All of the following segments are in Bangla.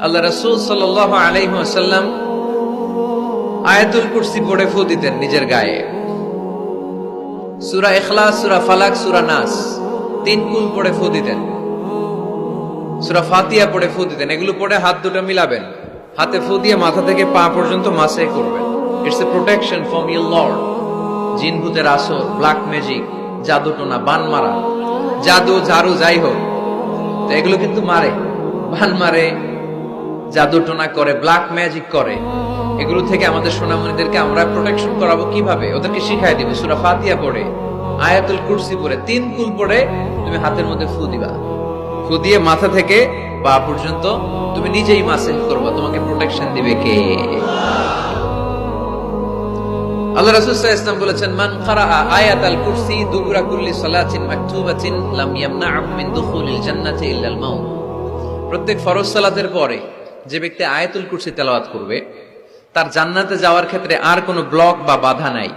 আল্লাহ রাসূল সাল্লাল্লাহু আলাইহি ওয়াসাল্লাম আয়াতুল কুরসি পড়ে ফু দিতেন নিজের গায়ে। সূরা ইখলাস, সূরা ফালাক, সূরা নাস তিন কুল পড়ে ফু দিতেন। সূরা ফাতিহা পড়ে ফু দিতেন। এগুলো পড়ে হাত দুটো মিলাবেন, হাতে ফু দিয়ে মাথা থেকে পা পর্যন্ত মাসে করবেন। It's a protection from your Lord. জিন ভূতের আসর, ব্ল্যাক ম্যাজিক, জাদু টোনা, বান মারা, জাদু ঝাড়ু যাই হোক, তো এগুলো কিন্তু মারে, বান মারে, জাদু টোনা করে, ব্ল্যাক ম্যাজিক করে। এগুলো থেকে আমাদের সোনামণিদেরকে আমরা প্রোটেকশন করাবো কিভাবে? ওদেরকে শিখাই দিব। সূরা ফাতিহা পড়ে, আয়াতুল কুরসি পড়ে, তিন কুল পড়ে তুমি হাতের মধ্যে ফু দিবা। ফু দিয়ে মাথা থেকে পা পর্যন্ত তুমি নিজেই মাসেহ করবা। তোমাকে প্রোটেকশন দিবে কে? আল্লাহ রাসূল সাল্লাল্লাহু আলাইহি ওয়াসাল্লাম বলেছেন, মান ক্বারাআ আয়াতাল কুরসি দুবুরা কুল্লি সালাতিন মাকতুবাতিন লাম ইয়ামনা'হু মিন দুখুলিল জান্নাতি ইল্লাল মাউত। প্রত্যেক ফরজ সালাতের পরে যে ব্যক্তি আয়াতুল কুরসি তেলাওয়াত করবে, তার জান্নাতে যাওয়ার ক্ষেত্রে আর কোনো ব্লক বা বাধা নাই,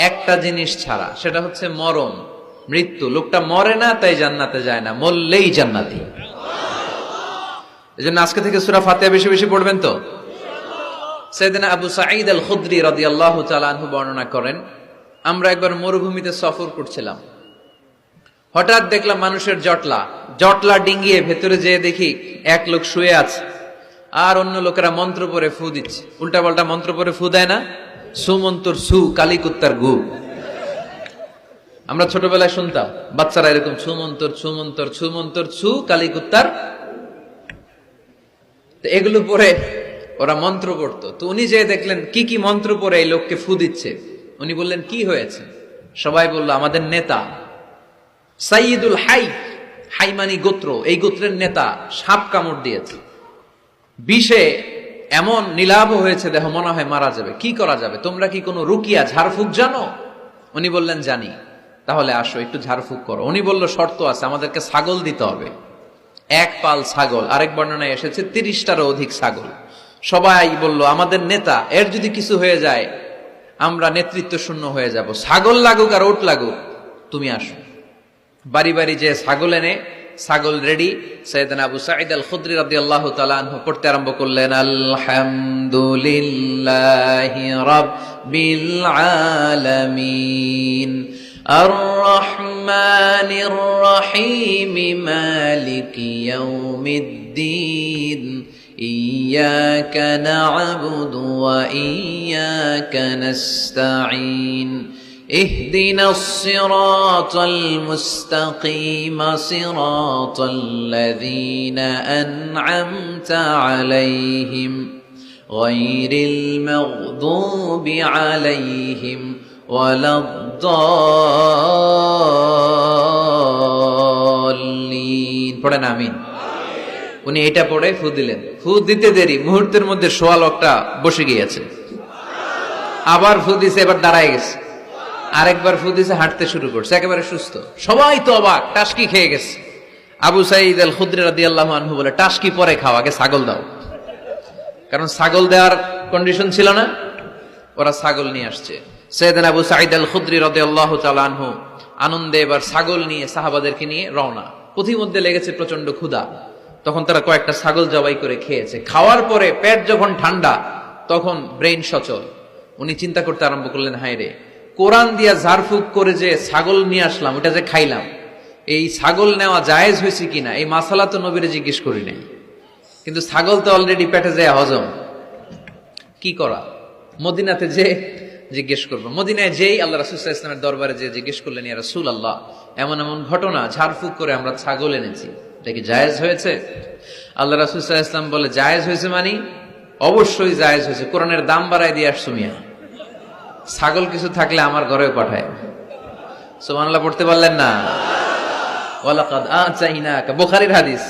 একটা জিনিস ছাড়া, সেটা হচ্ছে মরণ, মৃত্যু। লোকটা মরে না তাই জান্নাতে যায় না, মরলেই জান্নাতি। এজন্য আজকে থেকে সূরা ফাতিহা বেশি বেশি পড়বেন তো। সাইয়েদনা আবু সাঈদ আল খুদরি রাদিয়াল্লাহু তাআলা আনহু বর্ণনা করেন, আমরা একবার মরুভূমিতে সফর করছিলাম। হঠাৎ দেখলাম মানুষের জটলা ডিঙ্গিয়ে ভেতরে যেয়ে দেখি এক লোক শুয়ে আছে, আর অন্য লোকেরা মন্ত্র পড়ে ফু দিচ্ছে। উল্টা পাল্টা মন্ত্র পড়ে ফু দেয় না, সুমন্তর সু, কালিকুত্তার গু। আমরা ছোটবেলায় শুনতাম বাচ্চারা এরকম ছুমন্তর ছুমন্তর ছুমন্তর ছু, কালিকুত্তার। এগুলো পড়ে ওরা মন্ত্র পড়তো। তো উনি যে দেখলেন কি কি মন্ত্র পড়ে এই লোককে ফু দিচ্ছে, উনি বললেন কি হয়েছে? সবাই বলল, আমাদের নেতা সাইয়্যিদুল হাই, হাইমানি গোত্র, এই গোত্রের নেতা সাপ কামড় দিয়েছে, বিষে এমন নীলাভ হয়েছে দেহ, মনে হয় মারা যাবে। কি করা যাবে? তোমরা কি কোনো রুকিয়া ঝাড়ফুঁক জানো? উনি বললেন জানি। তাহলে আসো একটু ঝাড়ফুঁক করো। উনি বলল শর্ত আছে, আমাদেরকে ছাগল দিতে হবে, এক পাল ছাগল। আরেক বর্ণনায় এসেছে 30টারও অধিক ছাগল। সবাই বলল, আমাদের নেতা, এর যদি কিছু হয়ে যায় আমরা নেতৃত্ব শূন্য হয়ে যাব, ছাগল লাগুক আর ওট লাগুক, তুমি আসো। বাড়ি বাড়ি যে ছাগল এনে, ছাগল রেডি। সাইয়েদনা আবু সাঈদ আল খুদরি রাদিয়াল্লাহু তাআলা আনহু পড়তে আরম্ভ করলেন, আলহামদুলিল্লাহি রাব্বিল আলামিন আর রহমানির রহিম মালিকি ইয়াউমিদ্দিন ইয়্যাকা না'বুদু ওয়া ইয়্যাকা নাস্তাঈন اهدنا الصراط المستقيم صراط الذين أنعمت عليهم غير المغضوب عليهم ولا الضالين পড়েন আমিন। উনি এটা পড়ে ফু দিলেন। ফু দিতে দেরি, মুহূর্তের মধ্যে সোয়া লোকটা বসে গিয়েছে। আবার ফু দিছে, এবার দাঁড়ায় গেছে। আরেকবার ফু দিছে, হাঁটতে শুরু করছে, একেবারে সুস্থ। সবাই তো অবাক, টাসকি খেয়ে গেছে। আবু সাঈদ আল খুদরি রাদিয়াল্লাহু আনহু বলে, টাসকি পরে খাও, আগে ছাগল দাও। কারণ ছাগল দেওয়ার কন্ডিশন ছিল না, ওরা ছাগল নিয়ে আসছে। সাইয়েদনা আবু সাঈদ আল খুদরি রাদিয়াল্লাহু তাআলা আনহু আনন্দে এবার ছাগল নিয়ে সাহাবাদেরকে নিয়ে রওনা। পথিমধ্যে লেগেছে প্রচন্ড ক্ষুধা, তখন তারা কয়েকটা ছাগল জবাই করে খেয়েছে। খাওয়ার পরে পেট যখন ঠান্ডা, তখন ব্রেইন সচল। উনি চিন্তা করতে আরম্ভ করলেন, হায় রে, কোরআন দিয়া ঝাড়ফুঁক করে যে ছাগল নিয়ে আসলাম, ওটা যে খাইলাম, এই ছাগল নেওয়া জায়েজ হয়েছে কিনা এই মাসালা তো নবীরে জিজ্ঞেস করি নাই। কিন্তু ছাগল তো অলরেডি পেটে যায় হজম, কি করা? মদিনাতে যে জিজ্ঞেস করবো। মদিনায় যেই আল্লাহ রাসূল সাল্লাল্লাহু আলাইহি ওয়াসাল্লামের দরবারে যে জিজ্ঞেস করলেন, ইয়া রাসূলুল্লাহ, এমন এমন ঘটনা, ঝাড়ফুঁক করে আমরা ছাগল এনেছি, এটা কি জায়েজ হয়েছে? আল্লাহ রাসূল সাল্লাল্লাহু আলাইহি ওয়াসাল্লাম বলে, জায়েজ হয়েছে মানে অবশ্যই জায়েজ হয়েছে। কোরআনের দাম বাড়ায় দিয়ে আসছো মিয়া, ছাগল কিছু থাকলে আমার ঘরেও পাঠায়। সুবহানাল্লাহ পড়তে পারলেন না? ওয়ালাকাদ আতাইনাকা, বুখারীর হাদিস,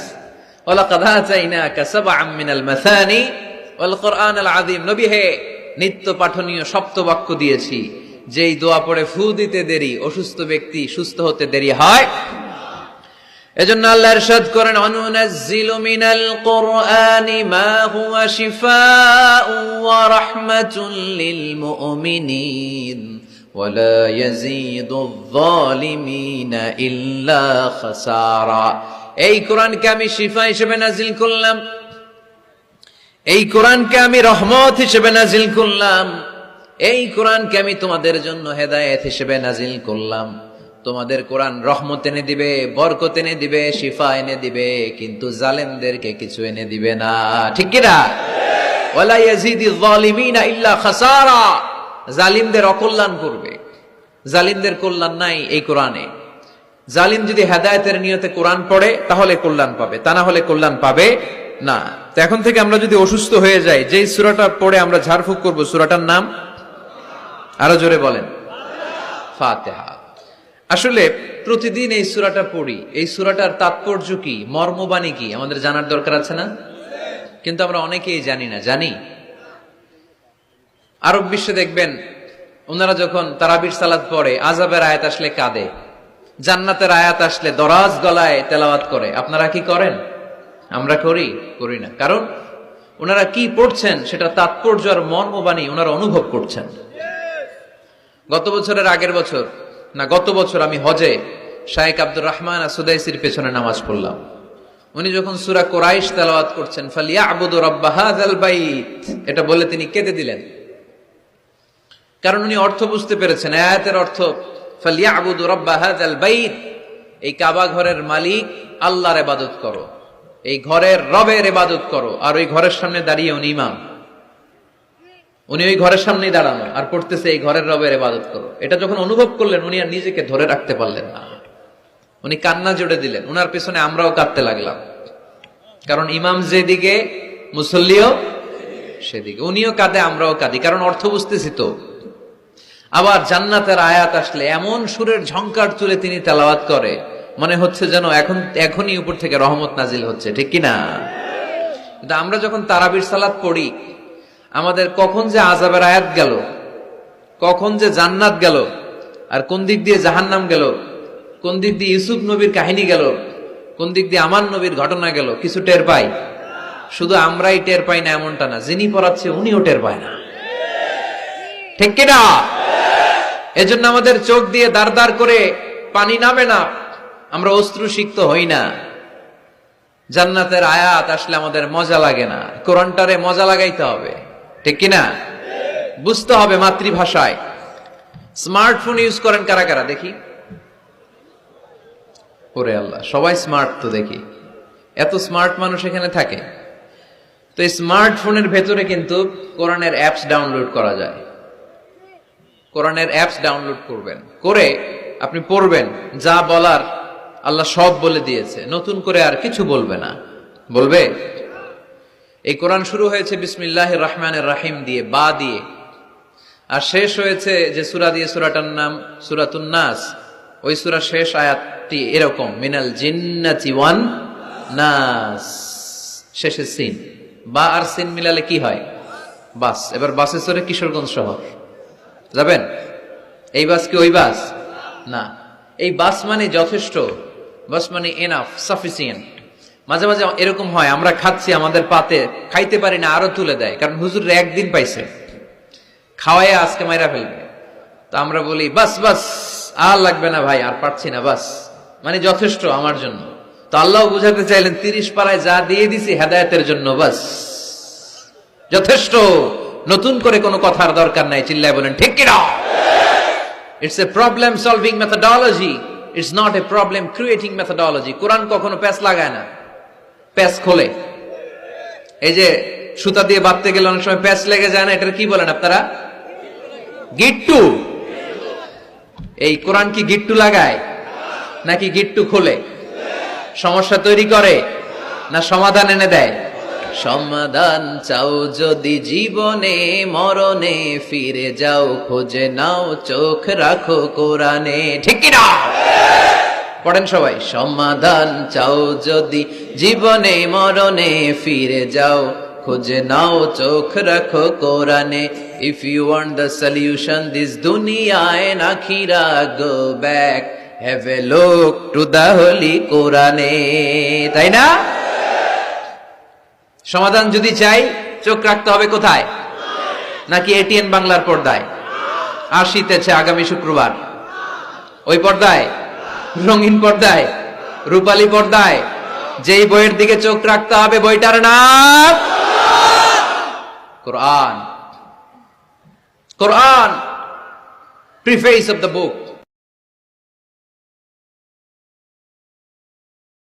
ওয়ালাকাদ আতাইনাকা সাবআম মিনাল মাসানি ওয়াল কুরআনাল আযীম। নবী হে, নিত্য পাঠনীয় সপ্তবাক্য দিয়েছি, যেই দোয়া পড়ে ফু দিতে দেরি, অসুস্থ ব্যক্তি সুস্থ হতে দেরি হয়। এজন্য আল্লাহ ইরশাদ করেন, অনুনাজ্জিলু মিনাল কুরআনি মা হুয়া শিফাউন ওয়া রাহমাতুল লিল মুমিনিন ওয়া লা ইয়াজিদুয যালিমিনা ইল্লা খাসারা। এই কোরআনকে আমি শিফা হিসেবে নাজিল করলাম, এই কোরআনকে আমি রহমত হিসেবে নাজিল করলাম, এই কোরআনকে আমি তোমাদের জন্য হেদায়েত হিসেবে নাজিল করলাম। তোমাদের কোরআন রহমত এনে দিবে, বরকত এনে দিবে, শিফা এনে দিবে, কিন্তু জালেমদেরকে কিছু এনে দিবে না। ঠিক কি না? ওয়ালা ইয়াজিদিল যালিমিনা ইল্লা খাসারা। জালিমদের অকল্যাণ করবে, জালিমদের কল্যাণ নাই এই কোরআনে। জালিম যদি হেদায়েতের নিয়তে কোরআন পড়ে তাহলে কল্যাণ পাবে, তা না হলে কল্যাণ পাবে না। তো এখন থেকে আমরা যদি অসুস্থ হয়ে যাই, যেই সূরাটা পড়ে আমরা ঝাড়ফুঁক করব, সূরাটার নাম আরো জোরে বলেন, ফাতিহা। আসলে প্রতিদিন এই সূরাটা পড়ি, এই সূরাটার তাৎপর্য কি, মর্মবাণী কি আমাদের জানার দরকার আছে না? কিন্তু আমরা অনেকেই জানি না। জানি আরব বিশ্বে দেখবেন, ওনারা যখন তারাবির সালাত পড়ে, আযাবের আয়াত আসলে কাঁদে, জান্নাতের আয়াত আসলে দরাজ গলায় তেলাওয়াত করে। আপনারা কি করেন? আমরা করি না। কারণ ওনারা কি পড়ছেন সেটা তাৎপর্য আর মর্মবাণী ওনারা অনুভব করছেন। গত বছরের আগের বছর না, গত বছর আমি হজে শায়েখ আব্দুর রহমান আসুদাইসির পেছনে নামাজ পড়লাম। উনি যখন সূরা কুরাইশ তেলাওয়াত করছেন, ফালিয়াবুদু রাব্ব হাযাল বাইত, এটা বলে তিনি কেঁদে দিলেন। কারণ উনি অর্থ বুঝতে পেরেছেন, আয়াতের অর্থ ফালিয়াবুদু রাব্ব হাযাল বাইত, এই কাবা ঘরের মালিক আল্লাহর ইবাদত করো, এই ঘরের রবের ইবাদত করো। আর ওই ঘরের সামনে দাঁড়িয়ে উনি ইমাম, উনি ওই ঘরের সামনেই দাঁড়ানো আর পড়তেছে এই ঘরের রবের ইবাদত করো। এটা যখন অনুভব করলেন, উনি আর নিজেকে ধরে রাখতে পারলেন না, উনি কান্না জুড়ে দিলেন। উনার পেছনে আমরাও কাঁদতে লাগলাম, কারণ ইমাম যেদিকে মুসল্লিও সেদিকে, উনিও কাঁদে আমরাও কাঁদি, কারণ অর্থ বুঝতেছি তো। আবার জান্নাতের আয়াত আসলে এমন সুরের ঝংকার তুলে তিনি তেলাওয়াত করে, মনে হচ্ছে যেন এখনই উপর থেকে রহমত নাজিল হচ্ছে। ঠিক কিনা? কিন্তু আমরা যখন তারাবির সালাত পড়ি, আমাদের কখন যে আযাবের আয়াত গেল, কখন যে জান্নাত গেল, আর কোন দিক দিয়ে জাহান্নাম গেল, কোন দিক দিয়ে ইউসুফ নবীর কাহিনী গেল, কোন দিক দিয়ে আমার নবীর ঘটনা গেল, কিছু টের পাই? শুধু আমরাই টের পাই না এমনটা না, যিনি পড়াচ্ছে উনিও টের পায় না। ঠিক কিনা? এজন্য আমাদের চোখ দিয়ে দাঁড় দাঁড় করে পানি নামে না, আমরা অশ্রুসিক্ত হই না। জান্নাতের আয়াত আসলে আমাদের মজা লাগে না, কোরআনটারে মজা লাগাইতে হবে। ঠিক কিনা? বুঝতে হবে মাতৃভাষায়। স্মার্টফোন ইউজ করেন কারা কারা দেখি? ওরে আল্লাহ, সবাই স্মার্ট তো দেখি, এত স্মার্ট মানুষ এখানে থাকে। তো এই স্মার্টফোনের ভেতরে কিন্তু কোরআনের অ্যাপস ডাউনলোড করা যায়। কোরআনের অ্যাপস ডাউনলোড করবেন, করে আপনি পড়বেন, যা বলার আল্লাহ সব বলে দিয়েছে, নতুন করে আর কিছু বলবে না। বলবে? এই কোরআন শুরু হয়েছে বিসমিল্লাহির রহমানির রহিম দিয়ে, বা দিয়ে, আর শেষ হয়েছে যে সূরা দিয়ে, সূরাটার নাম সূরাতুন নাস। ওই সূরার শেষ আয়াতটি এরকম, মিনাল জিন্নাতি ওয়ান নাস, শেষে সিন। বা আর সিন মিলালে কি হয়? বাস। এবার বাসে চড়ে কিশোরগঞ্জ শহর যাবেন? এই বাস কি ওই বাস না, এই বাস মানে যথেষ্ট, বাস মানে এনাফ, সাফিসিয়েন্ট। মাঝে মাঝে এরকম হয়, আমরা খাচ্ছি, আমাদের পাতে খাইতে পারি না, আরো তুলে দেয়, কারণ হুজুর একদিন পাইছে, খাওয়াই আজকে মাইরা ফেলবে। তো আমরা বলি বাস বাস, আর লাগবে না ভাই, আর পারছি না, বাস মানে যথেষ্ট আমার জন্য। তো আল্লাহ বুঝাতে চাইলেন 30 পারায় যা দিয়ে দিছি হেদায়েতের জন্য, বাস যথেষ্ট, নতুন করে কোনো কথার দরকার নাই। চিল্লায় বলেন ঠিক কিনা? It's a problem solving methodology, it's not a problem creating methodology. Quran কখনো প্যাচ লাগায় না, প্যাচ খোলে। এই যে সুতা দিয়ে বাঁধতে গেলে অনেক সময় প্যাচ লেগে যায় না, এটা কি বলেন আপনারা? গিট্টু। এই কোরআন কি গিট্টু লাগায় নাকি গিট্টু খোলে? সমস্যা তৈরি করে না সমাধান এনে দেয়? সমাধান চাও যদি জীবনে মরণে, ফিরে যাও খোঁজে নাও, চোখ রাখো কোরআনে। ঠিক কিনা? পড়েন সবাই। সমাধান চাও যদি জীবনে মরণে, ফিরে যাও খুঁজে নাও, চোখ রাখো কোরআনে। If you want the solution this দুনিয়া এন্ড আখিরা, go back, have a look to the holy কোরআনে। তাই না? সমাধান যদি চাই, চোখ রাখতে হবে কোথায়? নাকি এটিএন বাংলার পর্দায়? আসিতেছে আগামী শুক্রবার ওই পর্দায়, রঙিন পর্দায়, রূপালী পর্দায়, যেই বইয়ের দিকে চোখ রাখতে হবে বইটার নাম কোরআন। কোরআন, প্রিফেস অফ দ্য বুক।